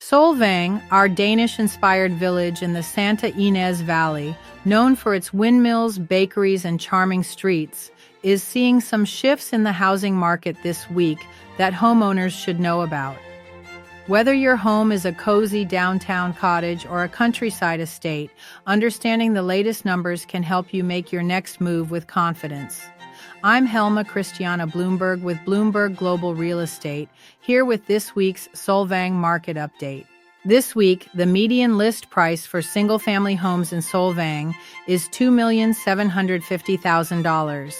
Solvang, our Danish-inspired village in the Santa Ynez Valley, known for its windmills, bakeries, and charming streets, is seeing some shifts in the housing market this week that homeowners should know about. Whether your home is a cozy downtown cottage or a countryside estate, understanding the latest numbers can help you make your next move with confidence. I'm Helma Christiana Bloomberg with Bloomberg Global Real Estate, here with this week's Solvang market update. This week, the median list price for single-family homes in Solvang is $2,750,000.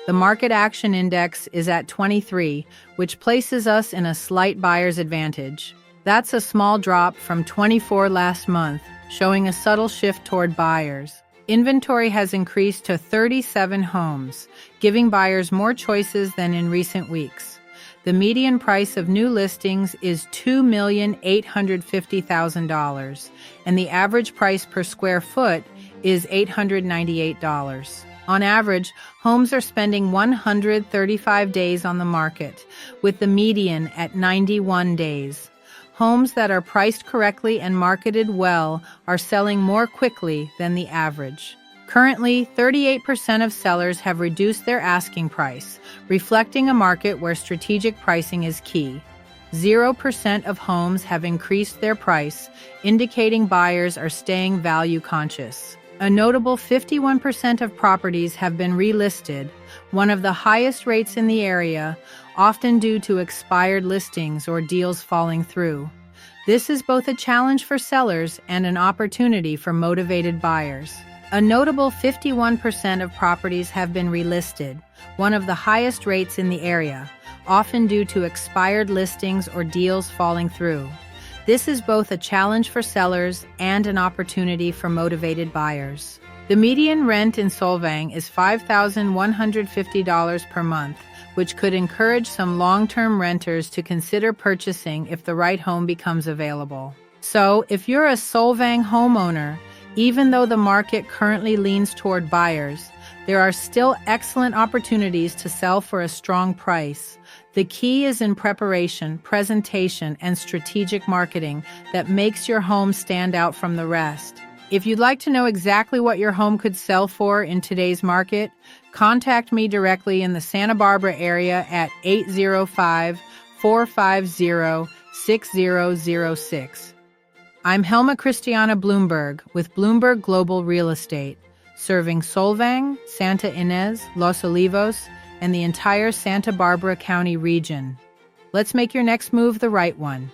The market action index is at 23, which places us in a slight buyer's advantage. That's a small drop from 24 last month, showing a subtle shift toward buyers. Inventory has increased to 37 homes, giving buyers more choices than in recent weeks. The median price of new listings is $2,850,000, and the average price per square foot is $898. On average, homes are spending 135 days on the market, with the median at 91 days. Homes that are priced correctly and marketed well are selling more quickly than the average. Currently, 38% of sellers have reduced their asking price, reflecting a market where strategic pricing is key. 0% of homes have increased their price, indicating buyers are staying value conscious. A notable 51% of properties have been relisted, one of the highest rates in the area, often due to expired listings or deals falling through. This is both a challenge for sellers and an opportunity for motivated buyers. A notable 51% of properties have been relisted, one of the highest rates in the area, often due to expired listings or deals falling through. This is both a challenge for sellers and an opportunity for motivated buyers. The median rent in Solvang is $5,150 per month, which could encourage some long-term renters to consider purchasing if the right home becomes available. So, if you're a Solvang homeowner, even though the market currently leans toward buyers, there are still excellent opportunities to sell for a strong price. The key is in preparation, presentation, and strategic marketing that makes your home stand out from the rest. If you'd like to know exactly what your home could sell for in today's market, contact me directly in the Santa Barbara area at 805-450-6006. I'm Helma Christiana Bloomberg with Bloomberg Global Real Estate, serving Solvang, Santa Ynez, Los Olivos, and the entire Santa Barbara County region. Let's make your next move the right one.